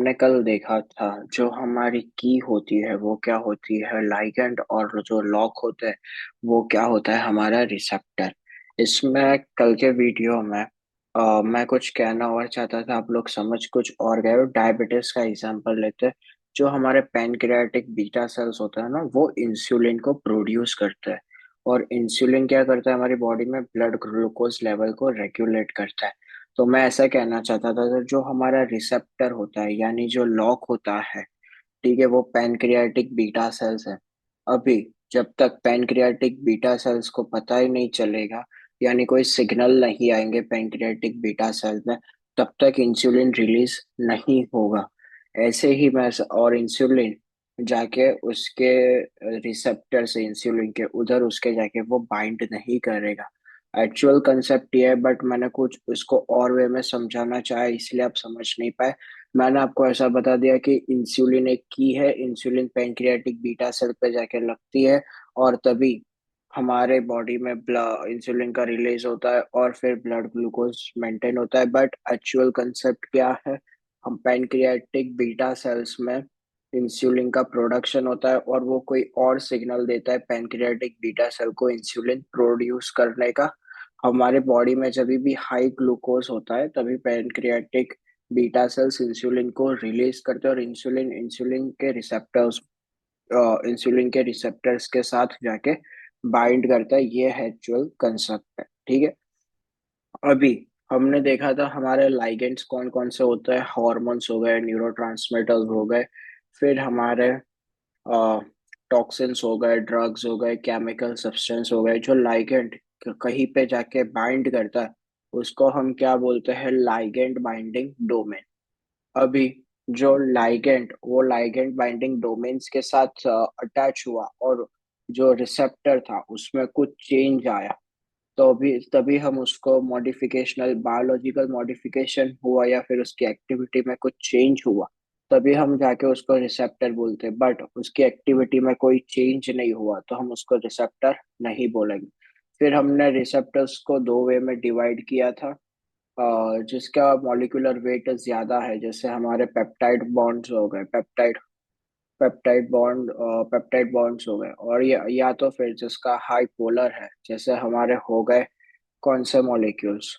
हमने कल देखा था जो हमारी की होती है वो क्या होती है लाइगैंड, और जो लॉक होता है वो क्या होता है हमारा रिसेप्टर। इसमें कल के वीडियो में मैं कुछ कहना और चाहता था, आप लोग समझ कुछ और गए। डायबिटीज का एग्जांपल लेते हैं। जो हमारे पैनक्रियाटिक बीटा सेल्स होता है ना, वो इंसुलिन को प्रोड्यूस करता है। और इंसुलिन क्या करता है, हमारी बॉडी में ब्लड ग्लूकोज लेवल को रेगुलेट करता है। तो मैं ऐसा कहना चाहता था कि जो हमारा रिसेप्टर होता है यानी जो लॉक होता है, ठीक है, वो पैनक्रियाटिक बीटा सेल्स है। अभी जब तक पैनक्रियाटिक बीटा सेल्स को पता ही नहीं चलेगा, यानी कोई सिग्नल नहीं आएंगे पैनक्रियाटिक बीटा सेल्स में, तब तक इंसुलिन रिलीज नहीं होगा। ऐसे ही मैं और इंसुलिन जाके उसके रिसेप्टर से इंसुलिन के उधर उसके जाके वो बाइंड नहीं करेगा। एक्चुअल कंसेप्ट ये है, बट मैंने कुछ उसको और वे में समझाना चाहा, इसलिए आप समझ नहीं पाए। मैंने आपको ऐसा बता दिया कि इंसुलिन एक की है, इंसुलिन पैंक्रियाटिक बीटा सेल पे जाके लगती है, और तभी हमारे बॉडी में इंसुलिन का रिलीज होता है और फिर ब्लड ग्लूकोज मेंटेन होता है। बट एक्चुअल कंसेप्ट क्या है, हम पैंक्रियाटिक बीटा सेल्स में इंसुलिन का प्रोडक्शन होता है और वो कोई और सिग्नल देता है पैंक्रियाटिक बीटा सेल को इंसुलिन प्रोड्यूस करने का। हमारे बॉडी में जब भी हाई ग्लूकोज होता है तभी पैंक्रियाटिक बीटा सेल्स इंसुलिन को रिलीज करते हैं, और इंसुलिन के रिसेप्टर्स के साथ जाके बाइंड करता है। ये है एक्चुअल कंसेप्ट है, ठीक है। अभी हमने देखा था हमारे लाइगेंड्स कौन कौन से होते हैं, हार्मोन्स हो गए, न्यूरोट्रांसमीटर्स हो गए, फिर हमारे टॉक्सिन्स हो गए, ड्रग्स हो गए, केमिकल सब्सटेंस हो गए। जो लाइगेंड कहीं पे जाके बाइंड करता है उसको हम क्या बोलते हैं, लाइगेंड बाइंडिंग डोमेन। अभी जो लाइगेंड वो लाइगेंड बाइंडिंग डोमेन्स के साथ अटैच हुआ और जो रिसेप्टर था उसमें कुछ चेंज आया, तो अभी तभी हम उसको मॉडिफिकेशनल बायोलॉजिकल मॉडिफिकेशन हुआ या फिर उसकी एक्टिविटी में कुछ चेंज हुआ, तभी हम जाके उसको रिसेप्टर बोलते हैं। बट उसकी एक्टिविटी में कोई चेंज नहीं हुआ तो हम उसको रिसेप्टर नहीं बोलेंगे। फिर हमने रिसेप्टर्स को दो वे में डिवाइड किया था, जिसका मॉलिक्यूलर वेट ज्यादा है, जैसे हमारे पेप्टाइड बॉन्ड्स हो गए, पेप्टाइड बॉन्ड्स हो गए, और या तो फिर जिसका हाई पोलर है, जैसे हमारे हो गए कौन से मॉलिक्यूल्स,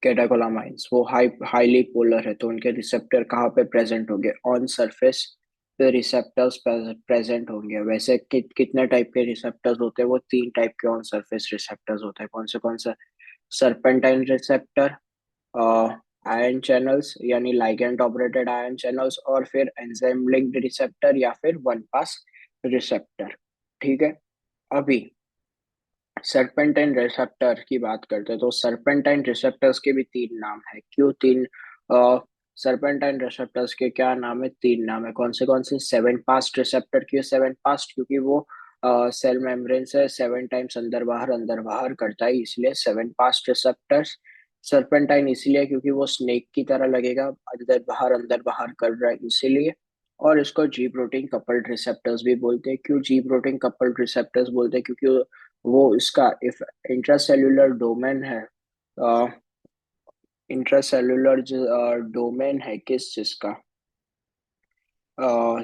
कैटाकोलामाइंस, वो हाईली पोलर है तो उनके रिसेप्टर कहाँ पे प्रेजेंट होंगे, ऑन सरफेस पे रिसेप्टर्स प्रेजेंट होंगे। वैसे कितने टाइप के रिसेप्टर्स होते हैं, वो तीन टाइप के ऑन सरफेस रिसेप्टर्स होते हैं। कौन से? सरपेंटाइन रिसेप्टर, आयन चैनल्स यानी लाइगैंड ऑपरेटेड आयन चैनल्स, और फिर एंजाइम लिंक्ड रिसेप्टर या फिर वन पास रिसेप्टर, ठीक है। अभी सरपेंटाइन रिसेप्टर की बात करते हैं तो सरपेंटाइन रिसेप्टर्स के भी तीन नाम है। क्यों तीन? सरपेंटाइन रिसेप्टर्स के क्या नाम है? तीन नाम है। कौन से? Seven past receptor. क्यों सेवन पास्ट? क्योंकि वो सेल मेम्ब्रेन से सेवन टाइम्स अंदर बाहर करता है, इसलिए सेवन पास्ट रिसेप्टर्स। सरपेंटाइन इसलिए क्योंकि वो स्नेक की तरह लगेगा, अंदर बाहर कर रहा है, इसीलिए। और इसको जी प्रोटीन कपल्ड रिसेप्टर्स भी बोलते हैं। क्यों जी प्रोटीन कपल्ड रिसेप्टर्स बोलते हैं? क्योंकि वो इसका इफ इंट्रासेल्युलर डोमेन है, इंट्रासेल्युलर डोमेन है किस चीज का,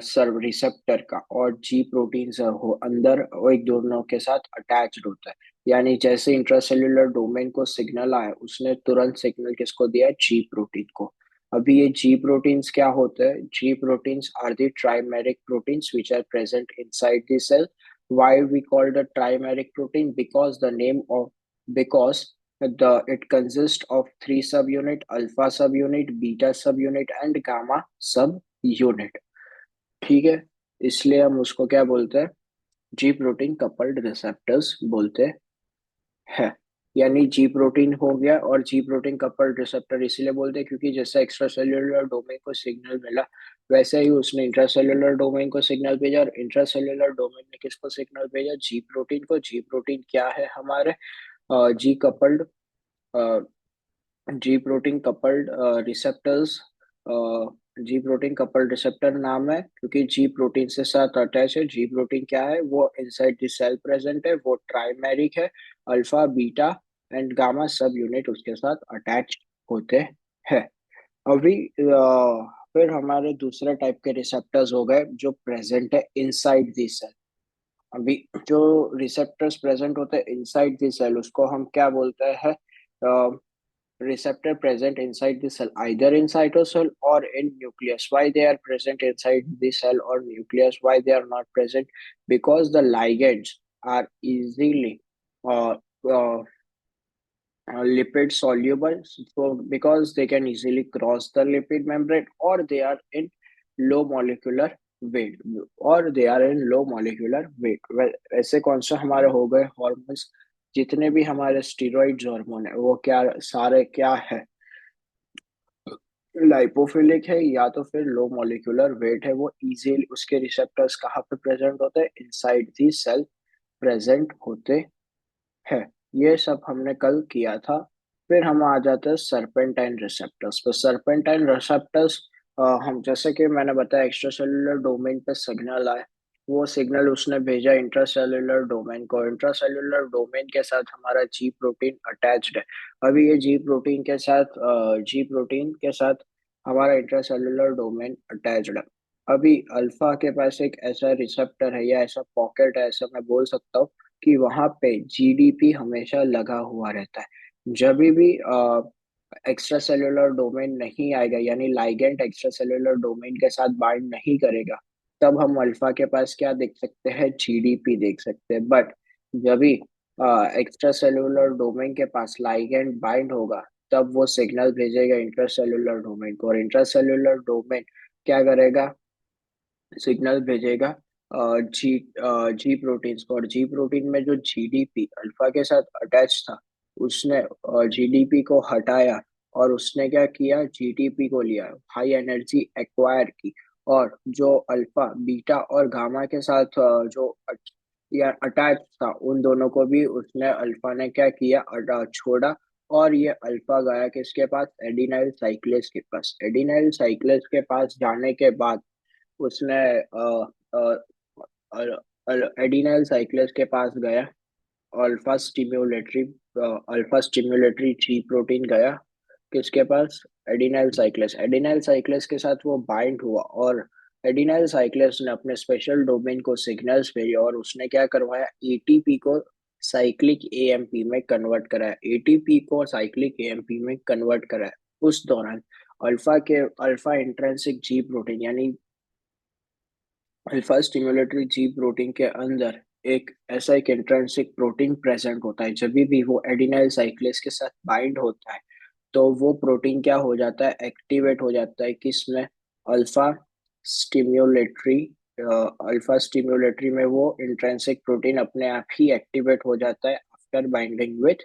सर्व रिसेप्टर का, और जी प्रोटीन हो अंदर वो एक दोनों के साथ अटैच्ड होता है। यानी जैसे इंट्रासेल्युलर डोमेन को सिग्नल आया, उसने तुरंत सिग्नल किसको दिया? जी प्रोटीन को। अभी ये जी प्रोटीन्स क्या होते हैं? G proteins are the trimeric proteins which are present inside the cell. Why we call the trimeric protein? Because the it consists of three subunit: alpha subunit, beta subunit and gamma subunit, ठीक है। इसलिए हम उसको क्या बोलते हैं? जी protein coupled receptors बोलते हैं। यानी जी प्रोटीन हो गया, और जी प्रोटीन कपल्ड रिसेप्टर इसीलिए बोलते हैं क्योंकि जैसे एक्स्ट्रा सेल्यूलर डोमेन को सिग्नल मिला, वैसे ही उसने इंट्रासेल्युलर डोमेन को सिग्नल भेजा, और इंट्रासेल्युलर डोमेन ने किसको सिग्नल भेजा? जी प्रोटीन को। जी प्रोटीन क्या है हमारे? G coupled G protein coupled receptors. G protein coupled receptor नाम है क्योंकि जी प्रोटीन से साथ अटैच है। जी प्रोटीन क्या है? वो इनसाइड द सेल प्रेजेंट है, वो ट्राइमेरिक है, अल्फा बीटा एंड गामा सब यूनिट उसके साथ अटैच होते हैं। अभी फिर हमारे दूसरे टाइप के रिसेप्टर्स हो गए जो प्रेजेंट है इनसाइड दी सेल। अभी जो रिसेप्टर्स प्रेजेंट होते हैं इनसाइड द सेल उसको हम क्या बोलते हैं? receptor present inside the cell either in cytosol or in nucleus. Why they are present inside the cell or nucleus? Why they are not present? Because the ligands are easily uh, uh, lipid soluble, so because they can easily cross the lipid membrane, or they are in low molecular weight, और they are in low molecular weight. ऐसे कौन से हमारे हो गए hormones? जितने भी हमारे स्टीरॉइड हार्मोन है वो क्या सारे क्या है? लाइपोफिलिक है या तो फिर लो मॉलिक्यूलर वेट है। वो इजीली उसके रिसेप्टर्स कहाँ पे प्रेजेंट होते हैं? इनसाइड दी सेल प्रेजेंट होते है। ये सब हमने कल किया था। फिर हम आ जाते हैं सरपेंटाइन रिसेप्टर्स पे। सरपेंटाइन रिसेप्टर्स हम जैसे कि मैंने बताया एक्स्ट्रा सेलुलर डोमेन पे सिग्नल आए, वो सिग्नल उसने भेजा इंट्रासेलुलर डोमेन को। इंट्रासेलुलर डोमेन के साथ हमारा जी प्रोटीन अटैच्ड है। अभी ये जी प्रोटीन के साथ हमारा इंट्रासेलुलर डोमेन अटैच्ड है। अभी अल्फा के पास एक ऐसा रिसेप्टर है या ऐसा पॉकेट है, ऐसा मैं बोल सकता हूँ कि वहां पे जीडीपी हमेशा लगा हुआ रहता है। जब भी एक्स्ट्रा सेल्यूलर डोमेन नहीं आएगा यानी लाइगेंड एक्स्ट्रा सेल्यूलर डोमेन के साथ बाइंड नहीं करेगा, तब हम अल्फा के पास क्या देख सकते हैं? जीडीपी देख सकते हैं। बट जब भी एक्स्ट्रा सेल्यूलर डोमेन के पास लाइगेंड बाइंड होगा, तब वो सिग्नल भेजेगा इंट्रासेल्यूलर डोमेन को, और इंट्रासेल्यूलर डोमेन क्या करेगा? सिग्नल भेजेगा जी जी प्रोटीन्स को। और जी प्रोटीन में जो जीडीपी अल्फा के साथ अटैच था, उसने जीडीपी को हटाया और उसने क्या किया? जीडीपी को लिया, हाई एनर्जी एक्वायर की। और जो अल्फा बीटा और गामा के साथ जो या अटैच था, उन दोनों को भी उसने अल्फा ने क्या किया? छोड़ा। और ये अल्फा गया किसके पास? एडिनाइल साइक्लेस के पास। एडिनाइल साइक्लेस के पास जाने के बाद उसने एडिनाइल साइक्लेस के पास गया, अल्फा स्टिम्युलेटरी जी प्रोटीन गया किसके पास? Adenyl cyclase. एडिनाइल साइक्लेस के साथ वो बाइंड हुआ, और एडिनाइल साइक्लेस ने अपने स्पेशल डोमेन को सिग्नल्स भेजे, और उसने क्या करवाया? एटीपी को साइक्लिक एएमपी में कन्वर्ट कराया। एटीपी को साइक्लिक एएमपी में कन्वर्ट कराया। उस दौरान अल्फा इंट्रिंसिक जी प्रोटीन यानी अल्फा स्टिम्युलेटरी जी प्रोटीन के अंदर एक इंट्रिंसिक प्रोटीन प्रेजेंट होता है। जब भी वो एडिनाइल साइक्लेस के साथ बाइंड होता है, तो वो प्रोटीन क्या हो जाता है? एक्टिवेट हो जाता है। किसमें? अल्फा स्टिम्युलेटरी अल्फा स्टिम्युलेटरी में वो इंट्रिंसिक प्रोटीन अपने आप ही एक्टिवेट हो जाता है after binding with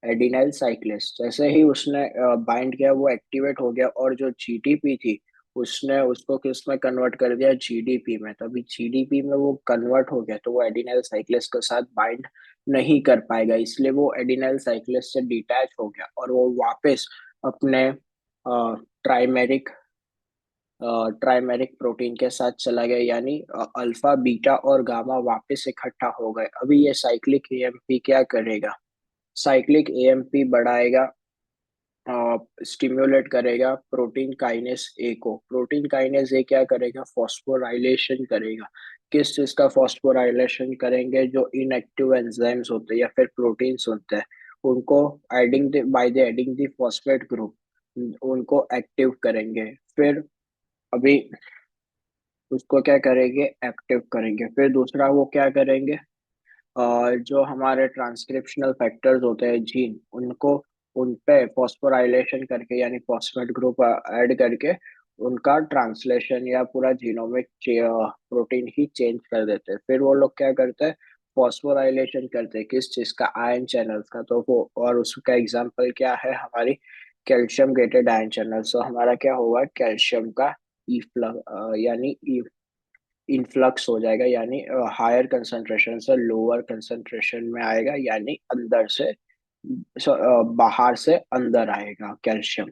adenylyl cyclase. जैसे ही उसने बाइंड किया, वो एक्टिवेट हो गया, और जो जीडीपी थी उसने उसको किस में कन्वर्ट कर दिया? जीडीपी में। तभी जीडीपी में वो कन्वर्ट हो गया, तो वो एडिनाइल साइक्लेस के साथ बाइंड नहीं कर पाएगा, इसलिए वो एडिनाइल साइक्लेस से डिटैच हो गया, और वो वापस अपने ट्राइमेरिक ट्राइमेरिक प्रोटीन के साथ चला गया, यानी अल्फा बीटा और गामा वापस इकट्ठा हो गए। अभी ये साइक्लिक एएमपी क्या करेगा? साइक्लिक एएमपी बढ़ाएगा, स्टिम्युलेट करेगा प्रोटीन काइनेस ए को। प्रोटीन काइनेस ए क्या करेगा? फॉस्फोराइलेशन करेगा। किस चीज का फॉस्फोराइलेशन करेंगे? जो इनएक्टिव एंजाइम्स होते हैं या फिर प्रोटीन्स होते हैं, उनको adding by the adding the phosphate group उनको एक्टिव करेंगे। फिर अभी उसको क्या करेंगे? एक्टिव करेंगे। फिर दूसरा वो क्या करेंगे? जो हमारे ट्रांसक्रिप्शनल फैक्टर्स होते हैं जीन, उनको उन पे फॉस्फोराइलेशन करके यानी फॉस्फेट ग्रुप ऐड करके उनका ट्रांसलेशन या पूरा जीनोमिक प्रोटीन ही चेंज कर देते हैं। फिर वो लोग क्या करते हैं? फॉस्फोराइलेशन करते हैं किस चीज का? आयन चैनल्स का। तो वो और उसका एग्जांपल क्या है? हमारी कैल्शियम गेटेड आयन चैनल। सो हमारा क्या होगा? कैल्शियम का यानी इन्फ्लक्स हो जाएगा, यानी हायर कंसंट्रेशन से लोअर कंसंट्रेशन में आएगा, यानी अंदर से बाहर से अंदर आएगा कैल्शियम।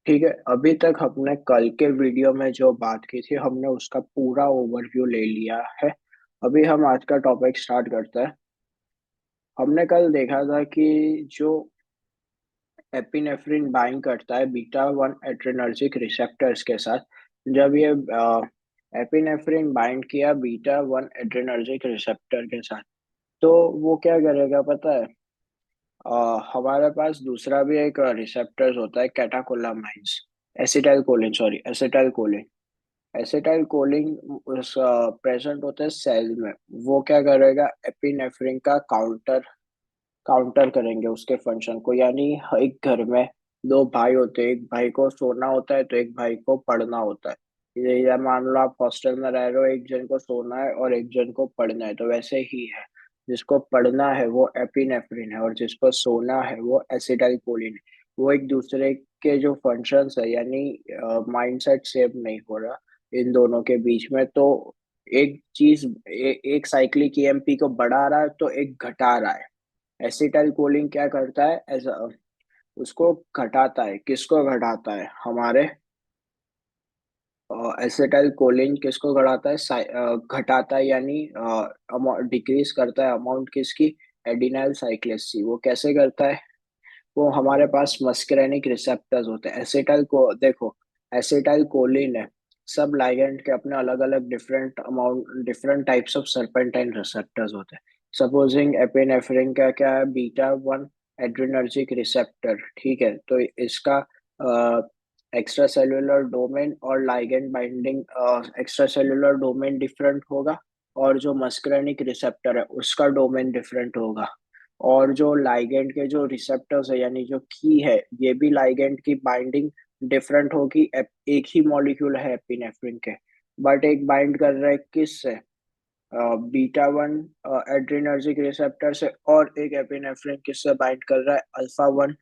ठीक है, अभी तक हमने कल के वीडियो में जो बात की थी हमने उसका पूरा ओवरव्यू ले लिया है। अभी हम आज का टॉपिक स्टार्ट करते हैं। हमने कल देखा था कि जो एपिनेफ्रिन बाइंड करता है बीटा 1 एड्रेनर्जिक रिसेप्टर्स के साथ, जब ये एपिनेफ्रिन बाइंड किया बीटा वन एड्रेनर्जिक रिसेप्टर के साथ, तो वो क्या करेगा पता है? हमारे पास दूसरा भी एक रिसेप्टर्स होता है, catecholamines, acetylcholine, sorry acetylcholine. Acetylcholine उस प्रेजेंट होता है सेल में। वो क्या करेगा? एपिनेफ्रिन का काउंटर काउंटर करेंगे उसके फंक्शन को। यानी एक घर में दो भाई होते हैं, एक भाई को सोना होता है तो एक भाई को पढ़ना होता है। ये मान लो आप हॉस्टल में रह रहे हो, एक जन को सोना है और एक जन को पढ़ना है, तो वैसे ही है। जिसको पढ़ना है वो एपिनेफ्रिन है और जिसको सोना है वो एसिटाइल कोलिन है। वो एक दूसरे के जो फंक्शंस है, यानी माइंडसेट सेम नहीं हो रहा इन दोनों के बीच में। तो एक चीज एक साइक्लिक ईएमपी को बढ़ा रहा है तो एक घटा रहा है। एसिटाइल कोलिन क्या करता है? उसको घटाता है। किसको घटाता है? हमारे एसिटाइल कोलिन किसको घटाता है? घटाता है, यानी डिक्रीज करता है अमाउंट किसकी? एडिनाइल साइक्लेस सी। वो कैसे करता है? वो हमारे पास मस्करेनिक रिसेप्टर्स होते हैं। एसिटाइल को देखो, एसिटाइल कोलिन है, सब लाइगेंड के अपने अलग अलग different amount, different types of serpentine receptors होते हैं। सपोजिंग एपिनेफ्रिन का क्या है? बीटा वन एड्रेनर्जिक रिसेप्टर, ठीक है। तो इसका एक्स्ट्रा सेल्यूलर डोमेन और ligand binding, extra cellular domain different होगा, और जो मस्करेनिक रिसेप्टर है उसका डोमेन डिफरेंट होगा। और जो लाइगेंड के जो रिसेप्टर्स है, यानी जो की है, ये भी लाइगेंड की बाइंडिंग डिफरेंट होगी। एक ही मॉलिक्यूल है एपिनेफ्रिन के, बट एक बाइंड कर रहा है किस से? बीटा वन एड्रीनर्जिक रिसेप्टर से, और एक एपिनेफ्रिन किससे बाइंड कर रहा है? अल्फा वन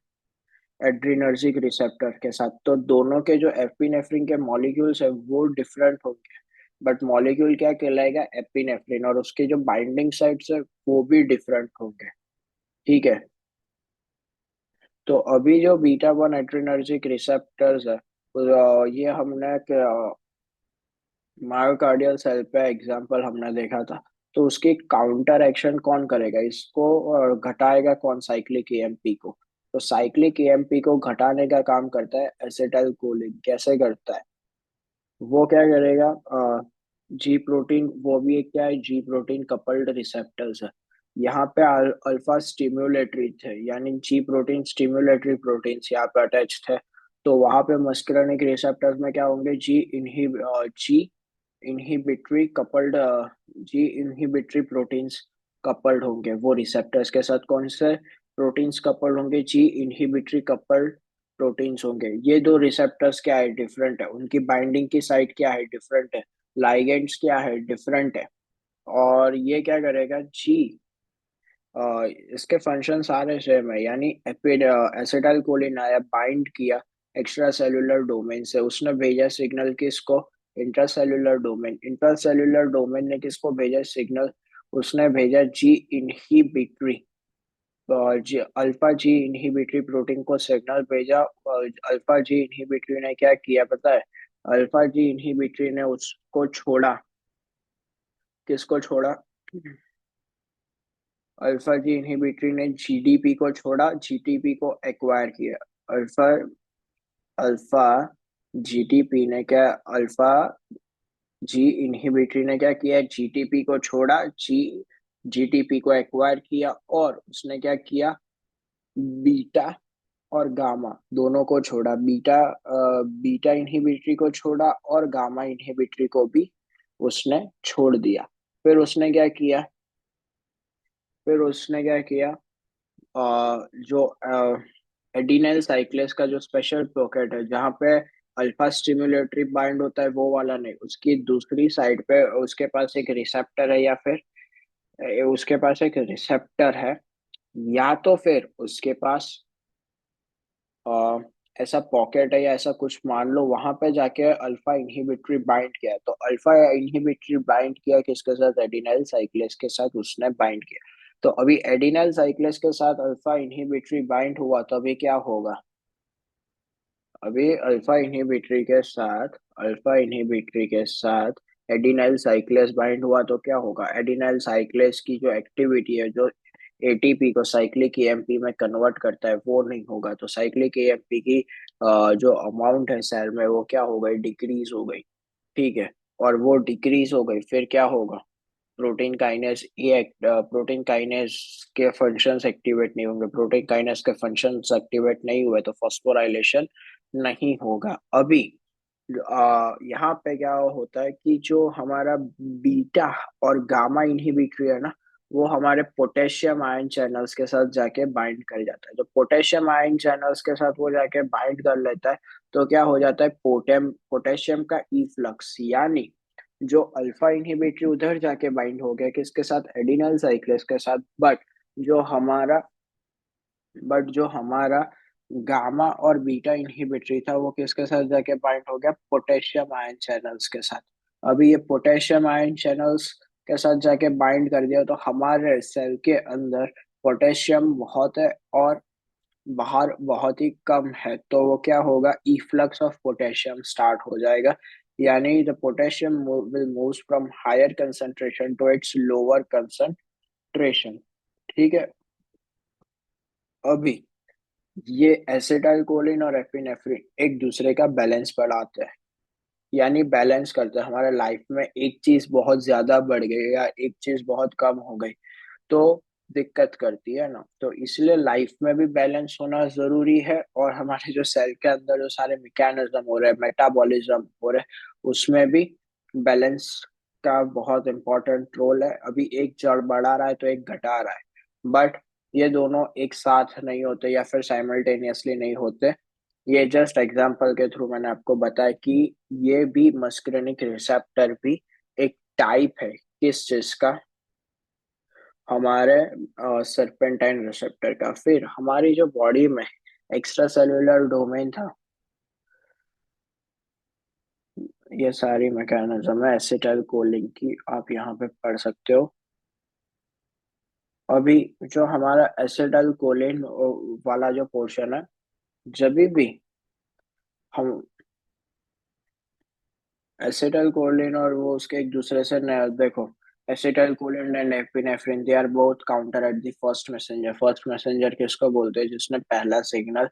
एड्रीनर्जिक रिसेप्टर के साथ। तो दोनों के जो एपिनेफ्रिन के मॉलिक्यूल्स है वो डिफरेंट होंगे, बट मॉलिक्यूल क्या कहलाएगा? एपिनेफ्रिन। और उसके जो बाइंडिंग साइट्स है वो भी डिफरेंट होंगे, ठीक है। तो अभी जो बीटा वन एड्रेनर्जिक रिसेप्टर्स है, ये हमने मायोकार्डियल सेल पे एग्जांपल हमने देखा था। तो उसकी काउंटर एक्शन कौन करेगा इसको? घटाएगा कौन? साइक्लिक एएमपी को। तो साइक्लिक एएमपी को घटाने का काम करता है एसिटाइल कोलिन। कैसे करता है? वो क्या करेगा? जी प्रोटीन, वो भी एक क्या है? जी प्रोटीन कपल्ड रिसेप्टर्स है। यहाँ पे अल्फा स्टिम्युलेटरी थे, यानी जी प्रोटीन स्टिम्युलेटरी प्रोटीन्स यहाँ पे अटैच थे। तो वहां पे मस्कुलरिक रिसेप्टर्स में क्या होंगे? जी इनहिबिटरी कपल्ड, जी इनहिबिटरी प्रोटीन्स कपल्ड होंगे। वो रिसेप्टर्स के साथ कौन से प्रोटीन्स कपल्ड होंगे? जी इनहिबिटरी कपल्ड प्रोटीन्स होंगे। ये दो रिसेप्टर्स क्या है? डिफरेंट है। उनकी बाइंडिंग की साइट क्या है? डिफरेंट है। लाइगेंड्स क्या है? डिफरेंट है। और ये क्या करेगा? जी इसके फंक्शन सारे सेम है, यानी एसिटाइल कोलिन आया, बाइंड किया एक्स्ट्रा सेल्यूलर डोमेन से, उसने भेजा सिग्नल किसको? Intracellular domain. इंट्रासेल्यूलर डोमेन ने किसको भेजा सिग्नल? उसने भेजा जी इनहिबिटरी, जी अल्फा जी इनहिबिटरी प्रोटीन को सिग्नल भेजा। और अल्फा जी इनहिबिटरी ने क्या किया पता है? अल्फा जी इनहिबिटरी ने उसको छोड़ा। किसको छोड़ा? अल्फा जी इनहिबिटरी ने जीडीपी को छोड़ा, जीटीपी को एक्वायर किया। अल्फा अल्फा जीटीपी ने क्या? अल्फा जी इनहिबिटरी ने क्या किया? जीटीपी को छोड़ा, जीटीपी को एक्वायर किया, और उसने क्या किया? बीटा और गामा दोनों को छोड़ा। बीटा इनहिबिटरी को छोड़ा और गामा इनहिबिटरी को भी उसने छोड़ दिया। फिर उसने क्या किया? फिर उसने क्या किया? जो एडिनाइल साइक्लेस का जो स्पेशल पॉकेट है, जहाँ पे अल्फा स्टिम्युलेटरी बाइंड होता है, वो वाला नहीं, उसकी दूसरी साइड पे उसके पास एक रिसेप्टर है, या फिर उसके पास एक रिसेप्टर है, या तो फिर उसके पास अ, ऐसा पॉकेट है या ऐसा कुछ मान लो, वहां पे जाके अल्फा इनहिबिटरी बाइंड किया। तो अल्फा इनहिबिटरी बाइंड किया किसके साथ? एडिनाइल साइक्लेस के साथ उसने बाइंड किया। तो अभी एडिनाइल साइक्लेस के साथ अल्फा इनहिबिटरी बाइंड हुआ, तो अभी क्या होगा? अभी अल्फा इनहिबिटरी के साथ एडिनाइल साइक्लेस बाइंड हुआ, तो क्या होगा? एडिनाइल साइक्लेस की जो एक्टिविटी है, जो एटीपी को साइक्लिक एएमपी में कन्वर्ट करता है, वो नहीं होगा। तो साइक्लिक एएमपी की जो अमाउंट है सेल में, वो क्या हो गई? डिक्रीज हो गई। ठीक है, और वो डिक्रीज हो गई, फिर क्या होगा? प्रोटीन काइनेस के फंक्शंस एक्टिवेट नहीं होंगे, प्रोटीन काइनेस के फंक्शंस एक्टिवेट नहीं हुए तो फॉस्फोराइलेशन नहीं होगा। अभी यहाँ पे क्या होता है कि जो हमारा बीटा और गामा इनहिबिटरी है ना, वो हमारे पोटेशियम आयन चैनल्स के साथ जाके बाइंड कर जाता है। तो पोटेशियम आयन चैनल्स के साथ वो जाके बाइंड कर लेता है, तो क्या हो जाता है? पोटेशियम का इफ्लक्स, यानी जो अल्फा इनहिबिटरी उधर जाके बाइंड हो गया किसके साथ? एडिनल साइक्लेस के साथ। जो हमारा जो हमारा गामा और बीटा इनहिबिटरी था वो किसके साथ जाके बाइंड हो गया? पोटेशियम आयन चैनल्स के साथ। अभी ये पोटेशियम आयन चैनल्स के साथ जाके बाइंड कर दिया तो हमारे सेल के अंदर पोटेशियम बहुत है और बाहर बहुत ही कम है, तो वो क्या होगा? इफ्लक्स ऑफ पोटेशियम स्टार्ट हो जाएगा, यानी the potassium will move from higher concentration to its lower concentration. ठीक है। अभी ये एसिटाइल कोलिन और एपिनेफ्रिन एक दूसरे का बैलेंस बढ़ाते हैं, यानी बैलेंस करते हैं। हमारे लाइफ में एक चीज बहुत ज्यादा बढ़ गई या एक चीज बहुत कम हो गई तो दिक्कत करती है ना, तो इसलिए लाइफ में भी बैलेंस होना जरूरी है। और हमारे जो सेल के अंदर जो सारे मैकेनिज्म हो रहे हैं, मेटाबॉलिज्म हो रहे हैं, उसमें भी बैलेंस का बहुत इंपॉर्टेंट रोल है। अभी एक जड़ बढ़ा रहा है तो एक घटा रहा है, बट ये दोनों एक साथ नहीं होते या फिर साइमल्टेनियसली नहीं होते। ये जस्ट एग्जांपल के थ्रू मैंने आपको बताया कि ये भी मस्कुलिनिक रिसेप्टर भी एक टाइप है किस चीज का? हमारे सरपेंटाइन रिसेप्टर का। फिर हमारी जो बॉडी में एक्स्ट्रा सेल्यूलर डोमेन था, ये सारी मैकेनिज्म है एसिटाइल कोलिन की, आप यहाँ पे पढ़ सकते हो। अभी जो हमारा एसिटाइल कोलिन वाला जो पोर्शन है, जब भी हम एसिटाइल कोलिन और वो उसके एक दूसरे से देखो, acetylcholine and epinephrine they are both counter at the first messenger. First messenger किसको बोलते हैं? जिसने पहला सिग्नल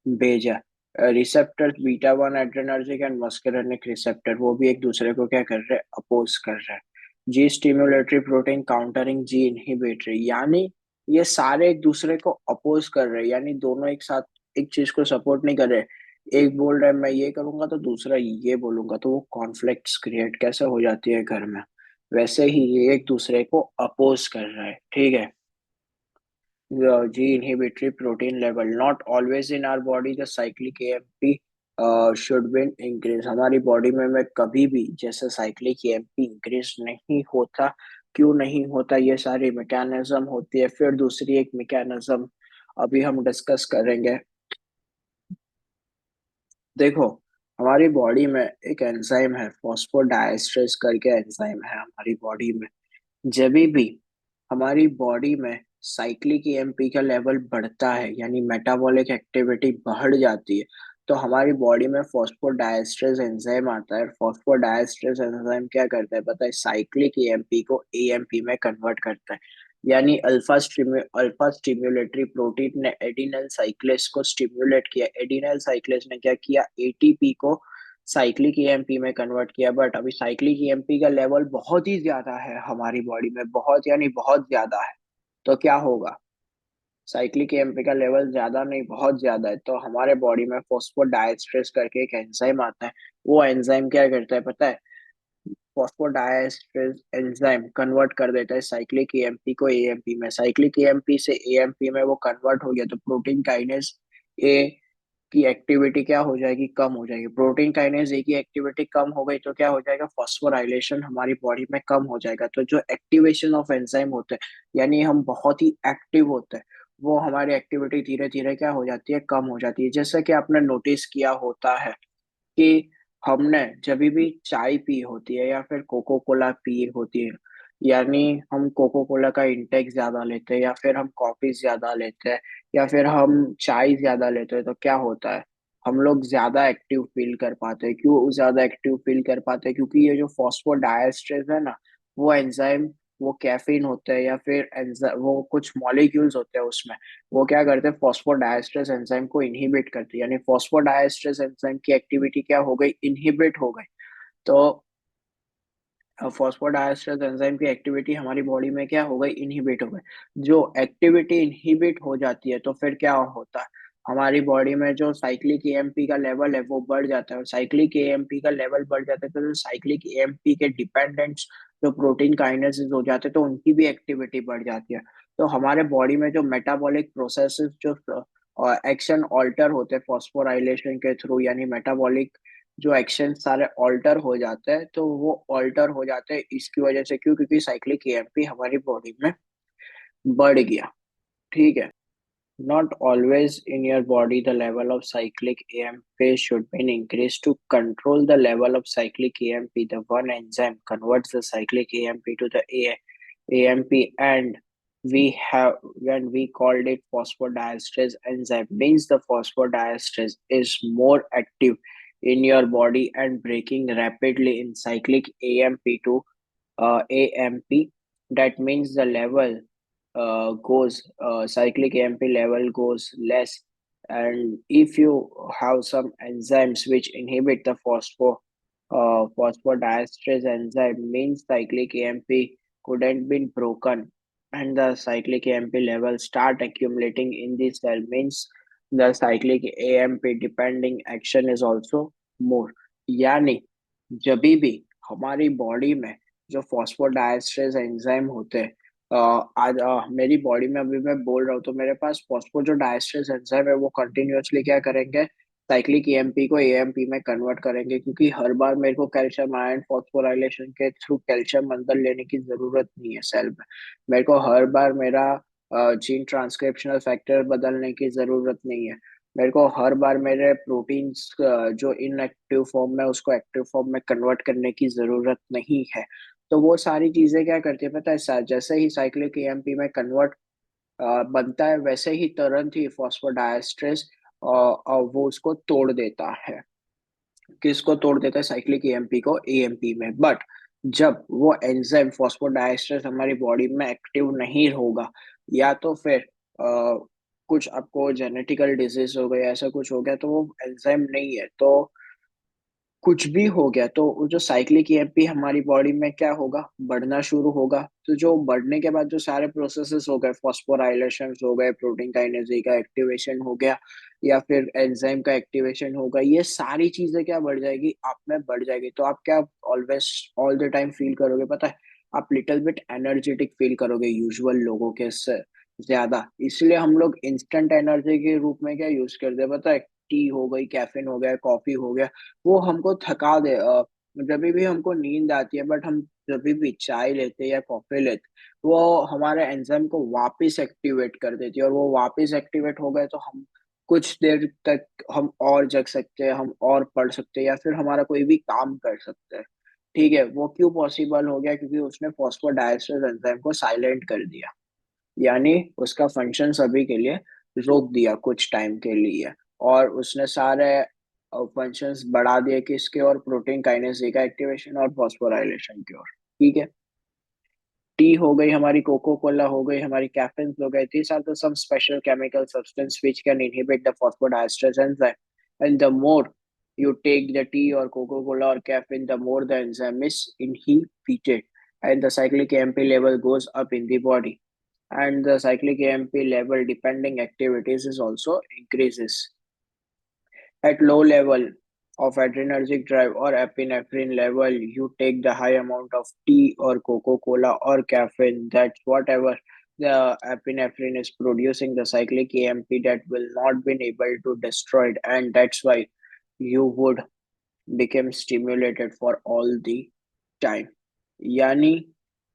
भेजा। Receptors beta one adrenergic and muscarinic receptor, वो भी एक दूसरे को क्या कर रहे हैं? अपोज कर रहे हैं। जी स्टिमुलेटरी प्रोटीन काउंटरिंग जी इनहिबिटरी, यानी ये सारे एक दूसरे को अपोज कर रहे हैं, यानी दोनों एक साथ एक चीज को सपोर्ट नहीं कर रहे। एक बोल रहा है मैं ये करूंगा तो दूसरा ये बोलूंगा, तो वो कॉन्फ्लिक्ट्स क्रिएट कैसे हो जाती है घर में? वैसे ही ये एक दूसरे को अपोज कर रहा है। ठीक है। G inhibitory protein level not always in our body, the cyclic AMP should be increase. हमारी बॉडी में कभी भी जैसे साइक्लिक एएमपी इंक्रीज नहीं होता। क्यों नहीं होता? ये सारी मैकेनिज्म होती है। फिर दूसरी एक मैकेनिज्म अभी हम डिस्कस करेंगे। देखो, हमारी बॉडी में एक एंजाइम है, फॉस्फोडाइएस्ट्रेस करके एंजाइम है हमारी बॉडी में। जब भी हमारी बॉडी में साइक्लिक ईएमपी का लेवल बढ़ता है, यानी मेटाबॉलिक एक्टिविटी बढ़ जाती है, तो हमारी बॉडी में फॉस्फोडाइएस्ट्रेस एंजाइम आता है। फॉस्फोडाइएस्ट्रेस एंजाइम क्या करता है पता है? साइक्लिक ईएमपी को एएमपी में कन्वर्ट करता है, यानी अल्फा स्टिम्युलेटरी प्रोटीन ने एडिनल साइक्लेस को स्टिम्युलेट किया। एडिनल साइक्लेस ने क्या किया? एटीपी को साइक्लिक ईएमपी में कन्वर्ट किया। बट अभी साइक्लिक ईएमपी का लेवल बहुत ही ज्यादा है हमारी बॉडी में, बहुत यानी बहुत ज्यादा है। तो क्या होगा? साइक्लिक ईएमपी का लेवल ज्यादा नहीं, बहुत ज्यादा है, तो हमारे बॉडी में फॉस्फोडाइएस्ट्रेस करके एक एंजाइम आता है। वो एंजाइम क्या करता है पता है? फॉस्फोडाइएस्ट्रेस एंजाइम कन्वर्ट कर देता है साइक्लिक ईएमपी को एएमपी में। साइक्लिक ईएमपी से एएमपी में वो कन्वर्ट हो गया तो प्रोटीन काइनेज ए की एक्टिविटी क्या हो जाएगी? कम हो जाएगी। प्रोटीन काइनेज ए की एक्टिविटी कम हो गई तो क्या हो जाएगा? फॉस्फोराइलेशन हमारी बॉडी में कम हो जाएगा। तो जो एक्टिवेशन ऑफ एंजाइम होते हैं, यानी हम बहुत ही एक्टिव होते हैं, वो हमारी एक्टिविटी धीरे धीरे क्या हो जाती है? कम हो जाती है। जैसे कि आपने नोटिस किया होता है कि हमने जब भी चाय पी होती है या फिर कोको कोला पी होती है, यानी हम कोको कोला का इंटेक ज्यादा लेते हैं या फिर हम कॉफी ज्यादा लेते हैं या फिर हम चाय ज्यादा लेते हैं, तो क्या होता है? हम लोग ज्यादा एक्टिव फील कर पाते हैं। क्यों ज्यादा एक्टिव फील कर पाते हैं? क्योंकि ये जो फॉस्फोडाइएस्ट्रेस है ना, वो एंजाइम, वो कैफीन होता है या फिर वो कुछ मॉलिक्यूल्स होते हैं उसमें, वो क्या करते हैं? फॉस्फोडाइएस्ट्रेस एंजाइम को इनहिबिट करते हैं, यानी फॉस्फोडाइएस्ट्रेस एंजाइम की एक्टिविटी क्या हो गई? इनहिबिट हो गई। तो फॉस्फोडाइएस्टर्स एंजाइम की एक्टिविटी हमारी बॉडी में क्या हो गई, इनहिबिट हो गई। जो एक्टिविटी इनहिबिट हो जाती है तो फिर क्या होता है, हमारी बॉडी में जो साइक्लिक एएमपी का लेवल है वो बढ़ जाता है, और साइक्लिक एएमपी का लेवल बढ़ जाता है तो जो साइक्लिक एएमपी के डिपेंडेंट्स जो प्रोटीन काइनेसिस हो जाते हैं तो उनकी भी एक्टिविटी बढ़ जाती है। तो हमारे बॉडी में जो मेटाबॉलिक प्रोसेसेस जो एक्शन ऑल्टर होते हैं फॉस्फोराइलेशन के थ्रू, यानी मेटाबॉलिक जो एक्शन सारे ऑल्टर हो जाते हैं, तो वो ऑल्टर हो जाते हैं इसकी वजह से। क्यों? क्योंकि साइक्लिक एएमपी हमारी बॉडी में बढ़ गया। ठीक है। Not always in your body the level of cyclic AMP should be increased to control the level of cyclic AMP. The one enzyme converts the cyclic AMP to the AMP, and we have when we called it phosphodiesterase enzyme means the phosphodiesterase is more active in your body and breaking rapidly in cyclic AMP to AMP. That means the level goes cyclic AMP level goes less, and if you have some enzymes which inhibit the phosphodiesterase enzyme means cyclic AMP couldn't been broken, and the cyclic AMP level start accumulating in the cell means the cyclic AMP depending action is also more। यानी जब भी हमारी body में जो फॉस्फोडाइएस्टरेज enzyme होते हैं, आज मेरी बॉडी में अभी मैं बोल रहा हूँ तो मेरे पास फॉस्फो जो डाइएस्टरेज एंजाइम है वो कंटिन्यूअसली क्या करेंगे, साइक्लिक एएमपी को एएमपी में कन्वर्ट करेंगे, क्योंकि हर बार मेरे को कैल्शियम आयन फॉस्फोराइलेशन के थ्रू कैल्शियम अंदर लेने की जरूरत नहीं है सेल में। मेरे को हर बार मेरा जीन ट्रांसक्रिप्शनल फैक्टर बदलने की जरूरत नहीं है। मेरे को हर बार मेरे प्रोटीन्स जो इनएक्टिव फॉर्म में उसको एक्टिव फॉर्म में कन्वर्ट करने की जरूरत नहीं है। तो वो सारी चीजें क्या करती है पता है, जैसे ही साइक्लिक एएमपी में कन्वर्ट बनता है वैसे ही तुरंत ही फॉस्फोडाइएस्टरेज वो उसको तोड़ देता है। किसको तोड़ देता है? साइक्लिक एएमपी को एएमपी में। बट जब वो एंजाइम फॉस्फोडाइएस्टरेज हमारी बॉडी में एक्टिव नहीं होगा, या तो फिर कुछ आपको जेनेटिकल डिजीज हो गया, ऐसा कुछ हो गया, तो वो एंजाइम नहीं है, तो कुछ भी हो गया तो वो जो साइक्लिक ईएमपी हमारी बॉडी में क्या होगा, बढ़ना शुरू होगा। तो जो बढ़ने के बाद जो सारे प्रोसेसेस हो गए, फॉस्फोराइलेशन हो गए, प्रोटीन काइनेज का एक्टिवेशन हो गया, या फिर एंजाइम का एक्टिवेशन होगा, ये सारी चीजें क्या बढ़ जाएगी, आप में बढ़ जाएगी। तो आप क्या always all the time feel करोगे पता है, आप लिटिल बिट एनर्जेटिक फील करोगे यूजुअल लोगों के से ज्यादा। इसलिए हम लोग इंस्टेंट एनर्जी के रूप में क्या यूज करते हैं पता है, टी हो गई, कैफीन हो गया, कॉफी हो गया, वो हमको थका दे। जब भी हमको नींद आती है, बट हम जब भी चाय लेते या कॉफी लेते, वो हमारे एंजाइम को वापस एक्टिवेट कर देती है, और वो वापस एक्टिवेट हो गए तो हम कुछ देर तक हम और जग सकते हैं, हम और पढ़ सकते हैं, या फिर हमारा कोई भी काम कर सकते हैं। ठीक है। वो क्यों पॉसिबल हो गया? क्योंकि उसने फॉस्फोडाइएस्टरेज एंजाइम को साइलेंट कर दिया, यानी उसका फंक्शन सभी के लिए रोक दिया कुछ टाइम के लिए, और उसने सारे फंक्शंस बढ़ा दिए किसके? और प्रोटीन काइनेज का एक्टिवेशन और फॉस्फोराइलेशन की ओर। ठीक है। टी हो गई हमारी, कोको कोला हो गई हमारी, कैफीन हो गए, these are the some special chemical substance which can inhibit the phosphodiesterase enzyme, and the more you take the tea or coca cola or caffeine, the more the enzyme is inhibited, and the cyclic AMP level goes up in the body, and the cyclic AMP level depending activities is also increases. At low level of adrenergic drive or epinephrine level, you take the high amount of tea or Coca-Cola or caffeine, that's whatever the epinephrine is producing the cyclic AMP that will not be able to destroy it, and that's why you would become stimulated for all the time। यानी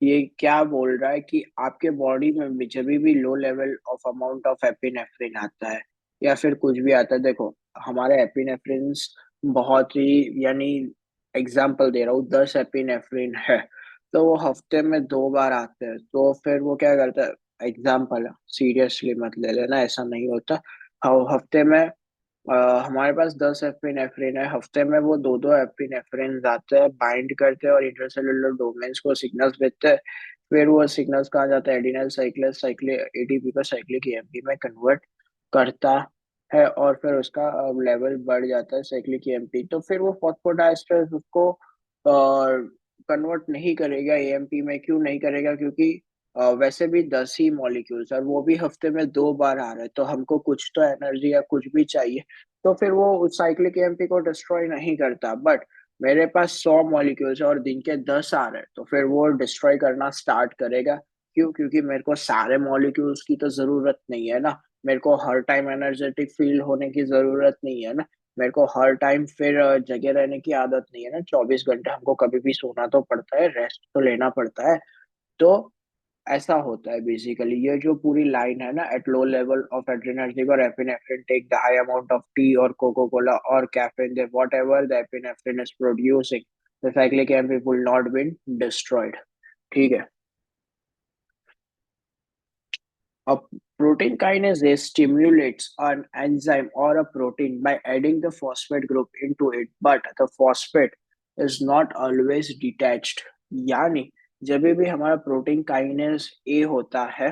ये क्या बोल रहा है कि आपके body में जब भी लो level of amount of epinephrine आता है, या फिर कुछ भी आता है, देखो हमारे एपिनेफ्रिन बहुत ही, यानी एग्जांपल दे रहा हूँ, 10 एपिनेफ्रिन है तो वो हफ्ते में 2 बार आते हैं, तो फिर वो क्या करता है, एग्जाम्पल सीरियसली मत ले लेना, ऐसा नहीं होता। हफ्ते में अ, हमारे पास 10 एफिनेफ्रिन है, हफ्ते में वो दो दो एफिनेफ्रिन आते हैं, बाइंड करते हैं और इंटरसेलुलर डोमेन्स को सिग्नल्स भेजते हैं। फिर वो सिग्नल्स कहाँ जाता है, एडिनल साइक्लेस साइक्लिक एटीपी को साइक्लिक एएमपी में कन्वर्ट करता है, और फिर उसका लेवल बढ़ जाता है साइक्लिक एएमपी। तो फिर वो फॉस्फोडाइएस्टर उसको कन्वर्ट नहीं करेगा एएमपी में। क्यों नहीं करेगा? क्योंकि वैसे भी 10 ही मॉलिक्यूल्स और वो भी हफ्ते में 2 बार आ रहे हैं, तो हमको कुछ तो एनर्जी या कुछ भी चाहिए। तो फिर वो उस साइक्लिक एएमपी को डिस्ट्रॉय नहीं करता। बट मेरे पास 100 मॉलिक्यूल्स और दिन के 10 आ रहे हैं, तो फिर वो डिस्ट्रॉय करना स्टार्ट करेगा। क्यों? क्योंकि मेरे को सारे मॉलिक्यूल्स की तो जरूरत नहीं है ना। मेरे को हर टाइम एनर्जेटिक फील होने की जरूरत नहीं है ना। मेरे को हर टाइम फिर जगे रहने की आदत नहीं है ना। 24 घंटे हमको कभी भी सोना तो पड़ता है, रेस्ट तो लेना पड़ता है। तो ऐसा होता है बेसिकली। ये जो पूरी लाइन है ना, at low level of adrenergic और epinephrine take the high amount of tea और कोको कोला और caffeine, they whatever the epinephrine is producing, the cyclic AMP will not been destroyed. ठीक है। A protein kinase stimulates an enzyme or a protein by adding the phosphate group into it, but the phosphate is not always detached. यानी जब भी हमारा protein kinase A होता है,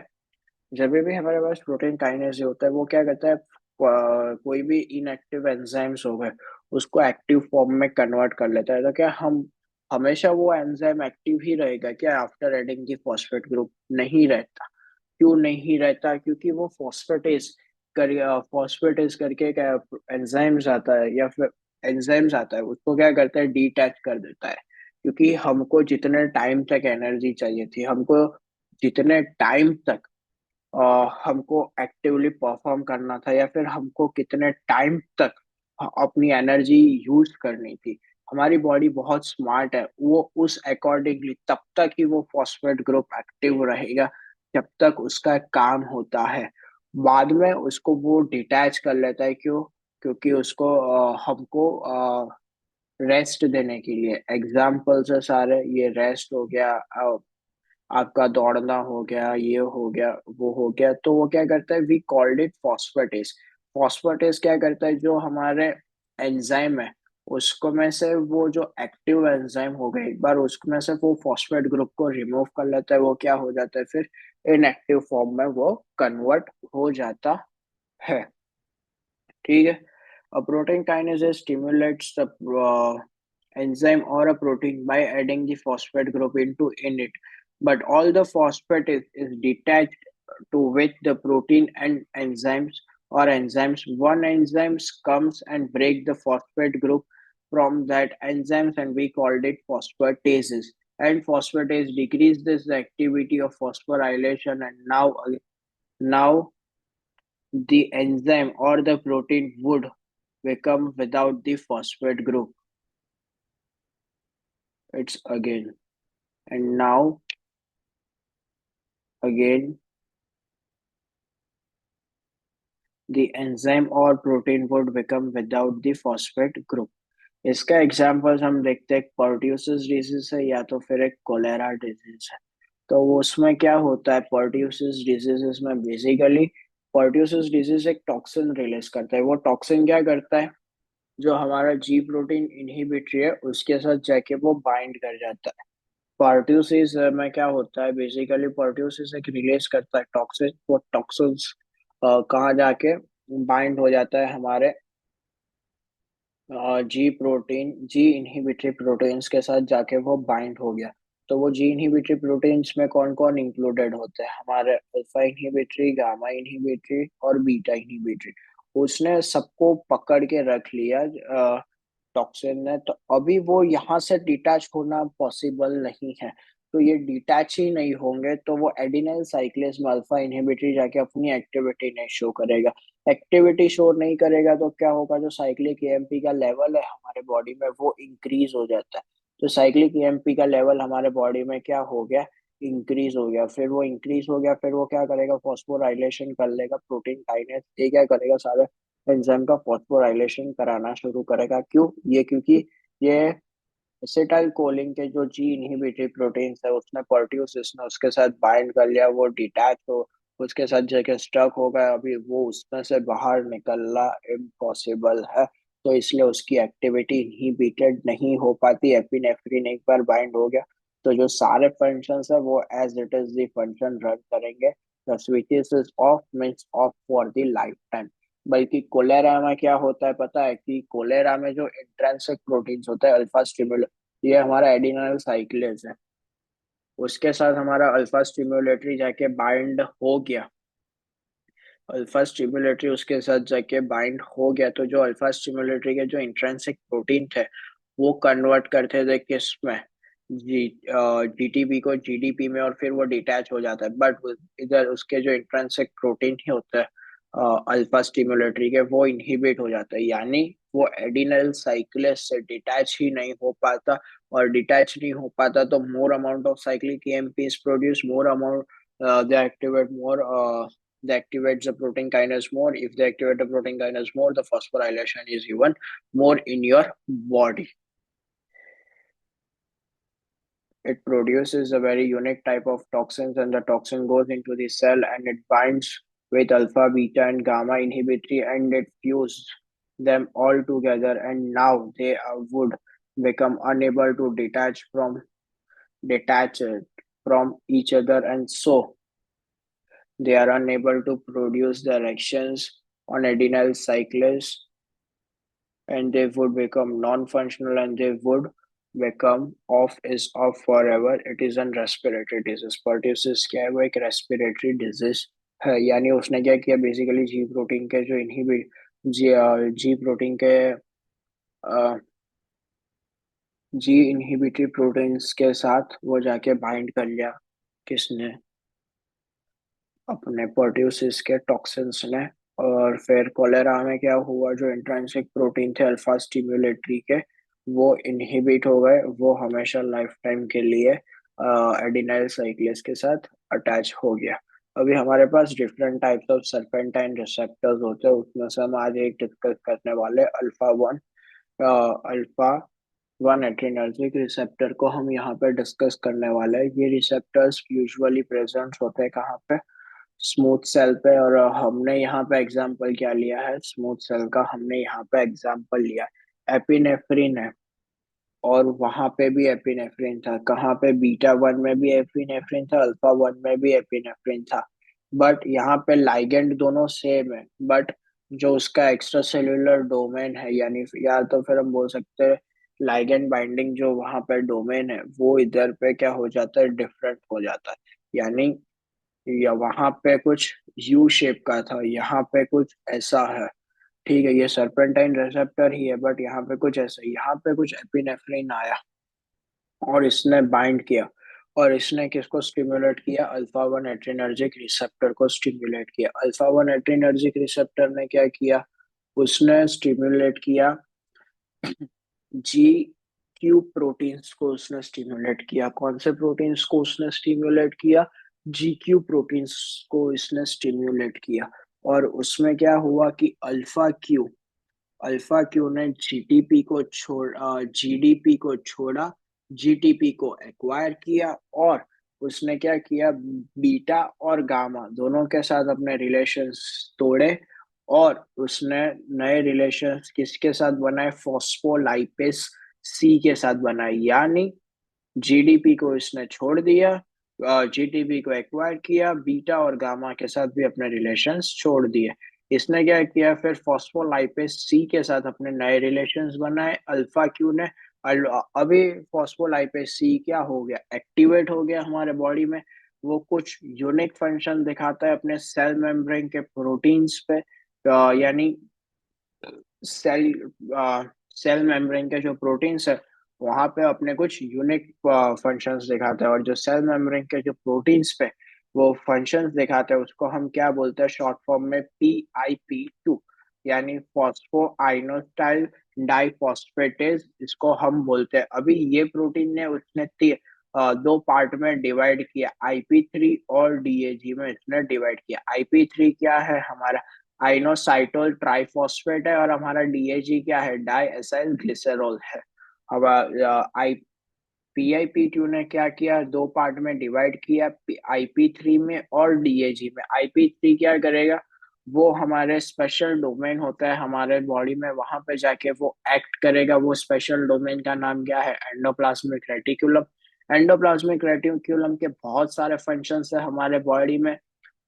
जब भी हमारे पास प्रोटीन काइनेज होता है, वो क्या करता है, कोई भी इनएक्टिव एंजाइम्स हो गए उसको एक्टिव फॉर्म में कन्वर्ट कर लेता है। तो क्या हम हमेशा वो एंजाइम एक्टिव ही रहेगा क्या आफ्टर एडिंग दी फॉस्फेट ग्रुप? नहीं रहता। क्यों नहीं रहता? क्योंकि वो फॉस्फेटेज करके क्या एंजाइम्स आता है या फिर एंजाइम्स आता है, उसको क्या करता है, डिटैच कर देता है। क्योंकि हमको जितने टाइम तक एनर्जी चाहिए थी, हमको जितने टाइम तक हमको एक्टिवली परफॉर्म करना था, या फिर हमको कितने टाइम तक अपनी एनर्जी यूज करनी थी, हमारी बॉडी बहुत स्मार्ट है। वो उस अकॉर्डिंगली तब तक ही वो फॉस्फेट ग्रुप एक्टिव रहेगा जब तक उसका काम होता है। बाद में उसको वो डिटैच कर लेता है। क्यों? क्योंकि उसको हमको रेस्ट देने के लिए। एग्जाम्पल्स है सारे, ये रेस्ट हो गया, आपका दौड़ना हो गया, ये हो गया, वो हो गया। तो वो क्या करता है, we called it phosphatase. Phosphatase क्या करता है, जो हमारे एंजाइम है उसको में से वो जो एक्टिव एंजाइम हो गए, एक बार उसमें से वो फॉस्फेट ग्रुप को रिमूव कर लेता है। वो क्या हो जाता है, फिर इनएक्टिव फॉर्म में वो कन्वर्ट हो जाता है। ठीक है। A protein kinase stimulates the enzyme or a protein by adding the phosphate group into in it. But all the phosphate is detached to with the protein and enzymes or enzymes. One enzyme comes and break the phosphate group from that enzymes, and we called it phosphatases. And phosphatase decrease this activity of phosphorylation, and now the enzyme or the protein would become without the phosphate group. It's again. And now again the enzyme or protein would become without the phosphate group. इसका examples हम देखते हैं, pertussis disease है या तो फिर एक cholera disease है। तो वो उसमें क्या होता है, पर्ट्यूसिस डिजीजेस में बेसिकली पर्ट्यूसिस डिजीज एक टॉक्सिन रिलीज करता है। वो टॉक्सिन क्या करता है, जो हमारा जी प्रोटीन इनहिबिटरी है उसके साथ जाके वो बाइंड कर जाता है। पर्ट्यूसिस में क्या होता है, बेसिकली पर्ट्यूसिस एक रिलीज करता है टॉक्सिन। वो टॉक्सिन्स कहाँ जाके बाइंड हो जाता है, हमारे जी इनहिबिटरी प्रोटीन्स के साथ जाके वो बाइंड हो गया। तो वो जी इनहिबिटरी प्रोटीन्स में कौन कौन इंक्लूडेड होते हैं, हमारे अल्फा इनहिबिटरी, गामा इनहिबिटरी और बीटा इनहिबिटरी। उसने सबको पकड़ के रख लिया टॉक्सिन ने। तो अभी वो यहाँ से डिटैच होना पॉसिबल नहीं है। तो ये डिटैच ही नहीं होंगे तो वो एडिनाइल साइक्लेज में अल्फा इनहिबिटरी जाके अपनी एक्टिविटी नहीं शो करेगा। एक्टिविटी शो नहीं करेगा तो क्या होगा, जो साइक्लिक एएमपी का लेवल है हमारे बॉडी में वो इंक्रीज हो जाता है। तो साइक्लिक एएमपी का लेवल हमारे बॉडी में क्या हो गया, इंक्रीज हो गया। फिर वो इंक्रीज हो गया, फिर वो क्या करेगा, फॉस्फोराइलेशन कर लेगा। प्रोटीन काइनेज ये क्या करेगा, सारे एंजाइम का फॉस्फोराइलेशन कराना शुरू करेगा। क्यों? ये क्योंकि ये एसिटाइल कोलिन के जो जी इनहिबिटरी प्रोटीन्स है उसने पर्ट्यूसिस ने उसके साथ बाइंड कर लिया। वो डिटैच हो उसके साथ जगह स्टक हो गया। अभी वो उसमें से बाहर निकलना इम्पॉसिबल है। तो इसलिए उसकी एक्टिविटी इनहिबिटेड नहीं हो पाती। एपिनेफ्रिन एक बार बाइंड हो गया तो जो सारे फंक्शंस है वो as it is the function run करेंगे। The switches is off means off for the lifetime. बल्कि कोलेरा में क्या होता है पता है, कि कोलेरा में जो इंट्रिंसिक प्रोटीन्स होता है अल्फा स्टिमुलर, ये हमारा एडिनल साइक्लेज है। उसके साथ हमारा अल्फा स्टिम्युलेटरी जाके बाइंड हो गया। अल्फा स्टिम्युलेटरी उसके साथ जाके बाइंड हो गया, तो जो अल्फा स्टिम्युलेटरी के जो इंट्रिंसिक प्रोटीन थे वो कन्वर्ट करते थे किस में, जीटीपी को जीडीपी में, और फिर वो डिटैच हो जाता है। बट इधर उसके जो इंट्रिंसिक प्रोटीन ही होता है अल्फा स्टिम्युलेटरी के, वो इनहिबिट हो जाता है, यानी वो एडिनल साइक्लेस से डिटैच ही नहीं हो पाता। और डिटैच नहीं हो पाता तो more amount of cyclic EMP is produce, more amount they activate more they activate the protein kinase more. If they activate the protein kinase more, the phosphorylation is even more in your body. It produces a very unique type of toxins, and the toxin goes into the cell and it binds with alpha, beta, and gamma inhibitory, and it fuses them all together. And now they would become unable to detach it from each other, and so they are unable to produce the erections on adenyl cyclase, and they would become non-functional, and they would become off is off forever. It is a respiratory disease. Pertussis क्या है, वो एक respiratory disease है। यानी उसने क्या किया, basically जी protein के जो इनहिबिट जी प्रोटीन के जी इनहिबिटरी प्रोटीन्स के साथ वो जाके बाइंड कर लिया, किसने, अपने प्रोड्यूसिस के टॉक्सिन्स ने। और फिर कोलेरा में क्या हुआ, जो इंट्रिंसिक प्रोटीन थे अल्फा स्टिम्युलेटरी के, वो इनहिबिट हो गए, वो हमेशा लाइफ टाइम के लिए एडिनाइल साइक्लेस के साथ अटैच हो गया। अभी हमारे पास different types of serpentine receptors होते हैं, उसमें से हम आज एक डिस्कस करने वाले अल्फा वन एड्रेनर्जिक रिसेप्टर को हम यहाँ पे डिस्कस करने वाले हैं। ये रिसेप्टर्स यूजुअली प्रेजेंट होते हैं कहाँ पे, स्मूथ सेल पे। और हमने यहाँ पे एग्जांपल क्या लिया है, स्मूथ सेल का हमने यहाँ पे एग्जांपल लिया एपिनेफ्रिन है। और वहां पे भी एपिनेफ्रिन था, कहाँ पे, बीटा वन में भी एपिनेफ्रिन था, अल्फा वन में भी एपिनेफ्रिन था। बट यहाँ पे लाइगेंड दोनों सेम है, बट जो उसका एक्स्ट्रा सेल्यूलर डोमेन है, यानी या तो फिर हम बोल सकते हैं लाइगेंड बाइंडिंग जो वहां पे डोमेन है, वो इधर पे क्या हो जाता है, डिफरेंट हो जाता है। यानी या वहां पे कुछ यू शेप का था, यहाँ पे कुछ ऐसा है। ठीक है, ये सर्पेंटाइन रिसेप्टर ही है, बट यहाँ पे कुछ ऐसा, यहाँ पे कुछ एपिनेफ्रिन आया और इसने बाइंड किया, और इसने किसको स्टिमुलेट किया, अल्फा वन एड्रेनर्जिक रिसेप्टर को स्टिमुलेट किया। अल्फा वन एड्रेनर्जिक रिसेप्टर ने क्या किया, उसने स्टिमुलेट किया जी क्यू प्रोटीन्स को, उसने स्टिमुलेट किया। कौन से प्रोटीन्स को उसने स्टिमुलेट किया, जी क्यू प्रोटीन्स को इसने स्टिमुलेट किया। और उसमें क्या हुआ कि अल्फा क्यू ने जीटीपी को जीडीपी को छोड़ा, जीटीपी को एक्वायर किया, और उसने क्या किया, बीटा और गामा दोनों के साथ अपने रिलेशंस तोड़े, और उसने नए रिलेशंस किसके साथ बनाए, फॉस्फोलाइपेस सी के साथ बनाए। यानी जीडीपी को इसने छोड़ दिया, जीटीपी को एक्वायर किया, बीटा और गामा के साथ भी अपने रिलेशंस छोड़ दिए। इसने क्या किया, फिर फॉस्फोलाइपेस सी के साथ अपने नए रिलेशंस बनाए अल्फा क्यू ने। अभी फॉस्फोलाइपेस सी क्या हो गया, एक्टिवेट हो गया हमारे बॉडी में। वो कुछ यूनिक फंक्शन दिखाता है अपने सेल मेम्ब्रेन के प्रोटीन्स पे, यानी सेल सेल मेम्ब्रेन के जो प्रोटीन्स है वहां पे अपने कुछ यूनिक फंक्शंस दिखाते हैं। और जो सेल मेम्ब्रेन के जो प्रोटीन्स पे वो फंक्शंस दिखाते हैं, उसको हम क्या बोलते हैं, शॉर्ट फॉर्म में PIP2, यानी फॉस्फो आइनोस्टाइल डाइफॉस्फेटेज, इसको हम बोलते हैं। अभी ये प्रोटीन ने उसने दो पार्ट में डिवाइड किया, IP3 और DAG में इसने डिवाइड किया। IP3 क्या है, हमारा आइनोसाइटोल ट्राइफॉस्फेट है, और हमारा डीएजी क्या है, डाई एसाइल ग्लिसरॉल है। अब आई PIP2 ने क्या किया, दो पार्ट में डिवाइड किया, IP3 में और डीएजी में। IP3 क्या करेगा, वो हमारे स्पेशल डोमेन होता है हमारे बॉडी में, वहां पे जाके वो एक्ट करेगा। वो स्पेशल डोमेन का नाम क्या है, एंडोप्लाज्मिक रेटिकुलम। एंडोप्लाज्मिक रेटिकुलम के बहुत सारे फंक्शंस है हमारे बॉडी में,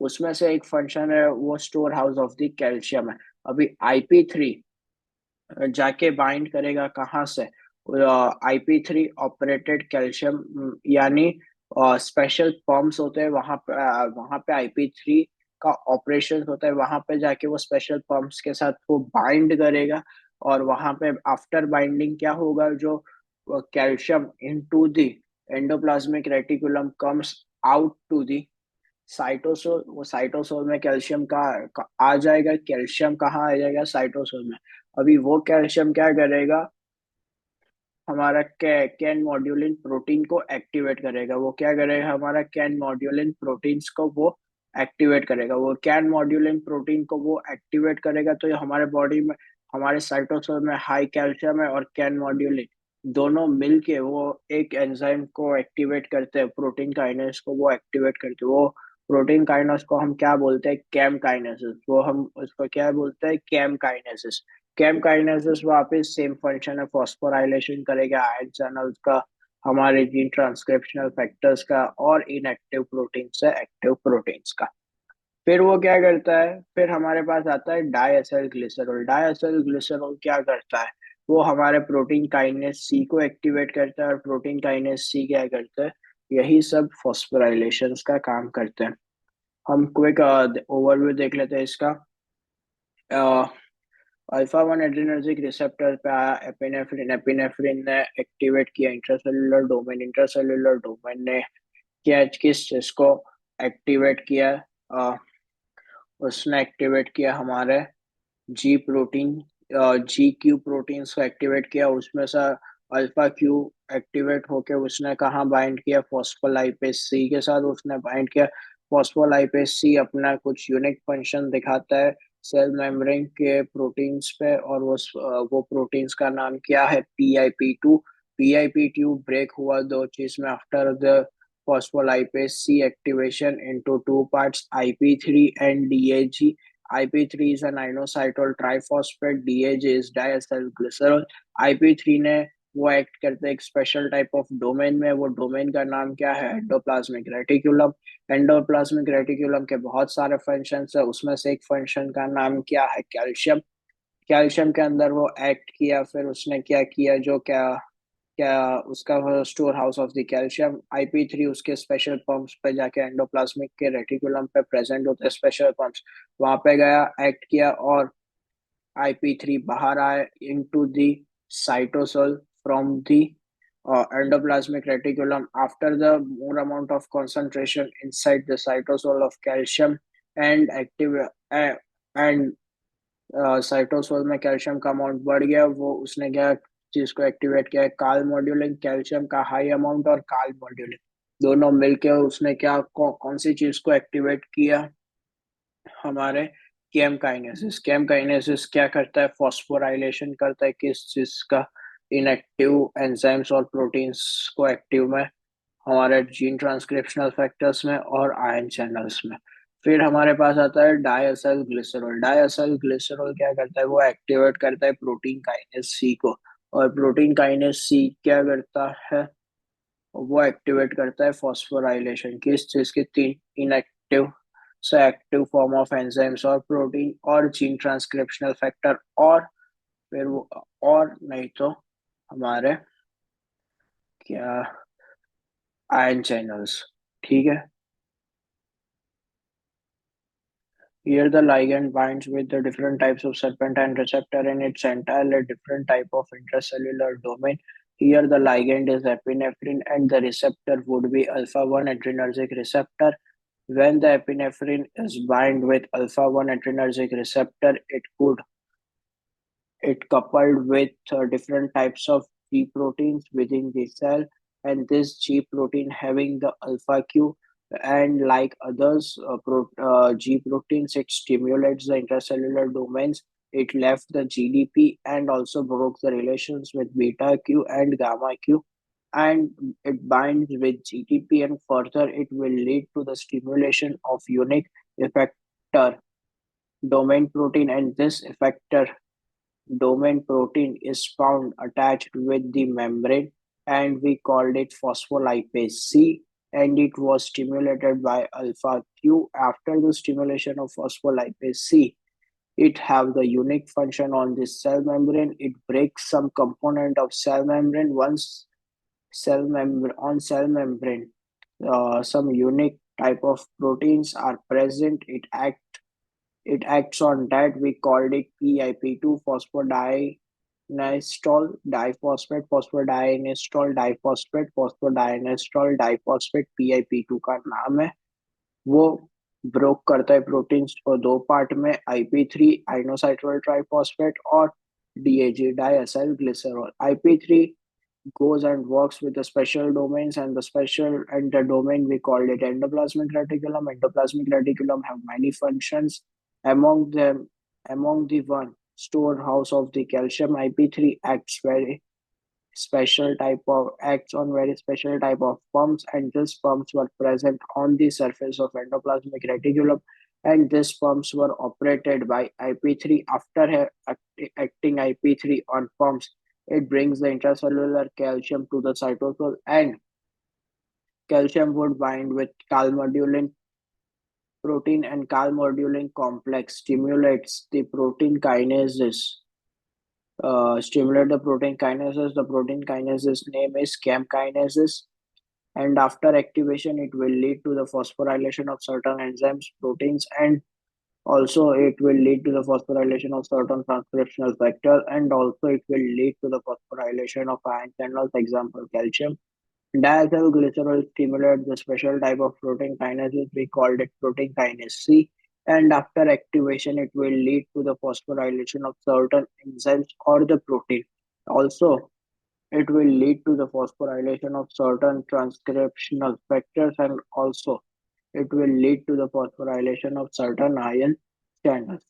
उसमें से एक फंक्शन है वो store house of the calcium है। अभी IP3 जाके बाइंड करेगा कहाँ से, IP3 ऑपरेटेड कैल्शियम, यानी स्पेशल पंप्स होते हैं वहां पे IP3 का ऑपरेशन होता है, वहां पे जाके वो स्पेशल पंप्स के साथ वो बाइंड करेगा, और वहां पे आफ्टर बाइंडिंग क्या होगा, जो calcium into the endoplasmic reticulum comes out to the cytosol. वो साइटोसोल में कैल्शियम का आ जाएगा। कैल्शियम कहाँ आ जाएगा? साइटोसोल में। अभी वो कैल्शियम क्या करेगा? हमारा कैन मॉड्यूलिन प्रोटीन को एक्टिवेट करेगा। वो क्या करेगा? हमारा कैन मॉड्यूलिन प्रोटीन्स को वो एक्टिवेट करेगा। वो कैन मॉड्यूलिन प्रोटीन को वो एक्टिवेट करेगा, तो ये हमारे बॉडी में, हमारे साइटोसोल में हाई कैल्शियम है, और कैन मॉड्यूलिन दोनों मिलके वो एक एंजाइम को एक्टिवेट करते हैं, प्रोटीन काइनेस को वो एक्टिवेट करते हैं। वो प्रोटीन काइनेस को हम क्या बोलते हैं? Cam kinases. वो हम उसको क्या बोलते हैं? Cam kinases. कैम काइनेसिस वापस सेम फंक्शन है, फॉस्फोराइलेशन करेगा आयन चैनल्स का, हमारे जीन ट्रांसक्रिप्शनल फैक्टर्स का, और इनएक्टिव प्रोटीन से एक्टिव प्रोटीन्स का। फिर वो क्या करता है? फिर हमारे पास आता है डायएसिल ग्लिसरॉल। डायएसिल ग्लिसरॉल क्या करता है? वो हमारे प्रोटीन काइनेस सी को एक्टिवेट करता है, और प्रोटीन काइनेस सी क्या करता है? यही सब फॉस्फोराइलेशंस का काम करते हैं। हम क्विक ओवरव्यू देख लेते हैं इसका। अल्फा वन एड्रेनर्जिक रिसेप्टर पे आया एपिनेफ्रिन। एपिनेफ्रिन ने एक्टिवेट किया इंट्रासेल्युलर डोमेन। इंट्रासेल्युलर डोमेन ने क्या, किस चीज को एक्टिवेट किया? अ, उसने एक्टिवेट किया हमारे जी प्रोटीन, जी क्यू प्रोटीन्स को एक्टिवेट किया। उसमें से अल्फा क्यू एक्टिवेट होके उसने कहाँ बाइंड किया? फॉस्फोलाइपेज सी के साथ उसने बाइंड किया। फॉस्फोलाइपेज सी अपना कुछ यूनिक फंक्शन दिखाता है सेल मेम्ब्रेन के प्रोटीन्स पे, और वो प्रोटीन्स का नाम क्या है? PIP2। PIP2 ब्रेक हुआ दो चीज में after the phospholipase C activation into two parts, IP3 and DAG. IP3 is an inositol triphosphate, DAG is diacylglycerol। IP3 ने वो एक्ट करते हैं एक स्पेशल टाइप ऑफ डोमेन में। वो डोमेन का नाम क्या है? Endoplasmic reticulum. एंडोप्लाज्मिक रेटिकुलम के बहुत सारे फंक्शंस है, उसमें से एक फंक्शन का नाम क्या है? कैल्शियम। कैल्शियम के अंदर वो एक्ट किया। फिर उसने क्या किया? जो क्या क्या उसका store house of the calcium. IP3 उसके स्पेशल पंप्स पे जाके एंडोप्लाज्मिक के रेटिकुलम पे प्रेजेंट होते हैं स्पेशल पंप्स, वहां पे गया, एक्ट किया, और IP3 बाहर आए into the cytosol from the endoplasmic reticulum after the more amount of concentration inside the cytosol of calcium and active and cytosol में कैल्शियम का अमाउंट बढ़ गया। वो उसने क्या चीज को एक्टिवेट किया है? काल मॉड्यूलिन। कैल्शियम का हाई अमाउंट और काल मॉड्यूलिन दोनों मिलके उसने क्या कौन सी चीज को एक्टिवेट किया? हमारे केम काइनेसिस। केम काइनेसिस क्या करता है? फॉस्फोराइलेशन करता है। किस चीज का? इनएक्टिव एंजाइम्स और प्रोटीन्स को एक्टिव में, हमारे जीन ट्रांसक्रिप्शनल फैक्टर्स में और आयन चैनल्स में। फिर हमारे पास आता है डायएसिल ग्लिसरॉल। डायएसिल ग्लिसरॉल क्या करता है? वो एक्टिवेट करता है प्रोटीन काइनेस सी को, और प्रोटीन काइनेस सी क्या करता है? वो एक्टिवेट करता है फॉस्फोराइलेशन। किस चीज की? तीन इनएक्टिव से एक्टिव फॉर्म ऑफ एंजाइम्स और प्रोटीन और जीन ट्रांसक्रिप्शनल फैक्टर, और फिर वो, और नहीं तो हमारे क्या, आयन चैनल्स। ठीक है। Here the ligand binds with the different types of serpentine receptor in its entirely different type of intracellular domain. Here the ligand is epinephrine and the receptor would be alpha-1 adrenergic receptor. When the epinephrine is bind with alpha-1 adrenergic receptor, it coupled with different types of G proteins within the cell, and this G protein having the alpha Q, and like others G proteins, it stimulates the intracellular domains. It left the GDP and also broke the relations with beta Q and gamma Q, and it binds with GTP, and further it will lead to the stimulation of unique effector domain protein, and this effector domain protein is found attached with the membrane, and we called it phospholipase C, and it was stimulated by alpha Q. After the stimulation of phospholipase C, It have the unique function on this cell membrane. It breaks some component of cell membrane. Once cell membrane, some unique type of proteins are present. It acts on that. We called it PIP2, phosphodienestol diphosphate, phosphodienestol diphosphate, PIP2 का नाम है। वो broke करता है proteins को दो part में, IP3 inositol triphosphate और DAG diacylglycerol. IP3 goes and works with the special domains and the domain we called it endoplasmic reticulum. Endoplasmic reticulum have many functions. Among them, among the one storehouse of the calcium, IP3 acts on very special type of pumps, and these pumps were present on the surface of endoplasmic reticulum, and these pumps were operated by IP3. After acting IP3 on pumps, it brings the intracellular calcium to the cytosol, and calcium would bind with calmodulin protein, and calmodulin complex stimulates the protein kinases. Stimulate the protein kinases. The protein kinases name is CAM kinases, and after activation, it will lead to the phosphorylation of certain enzymes, proteins, and also it will lead to the phosphorylation of certain transcriptional factors, and also it will lead to the phosphorylation of ion channels, example calcium. Diacylglycerol stimulates the special type of protein kinases. We called it protein kinase C. And after activation, it will lead to the phosphorylation of certain enzymes or the protein. Also, it will lead to the phosphorylation of certain transcriptional factors, and also it will lead to the phosphorylation of certain ion channels.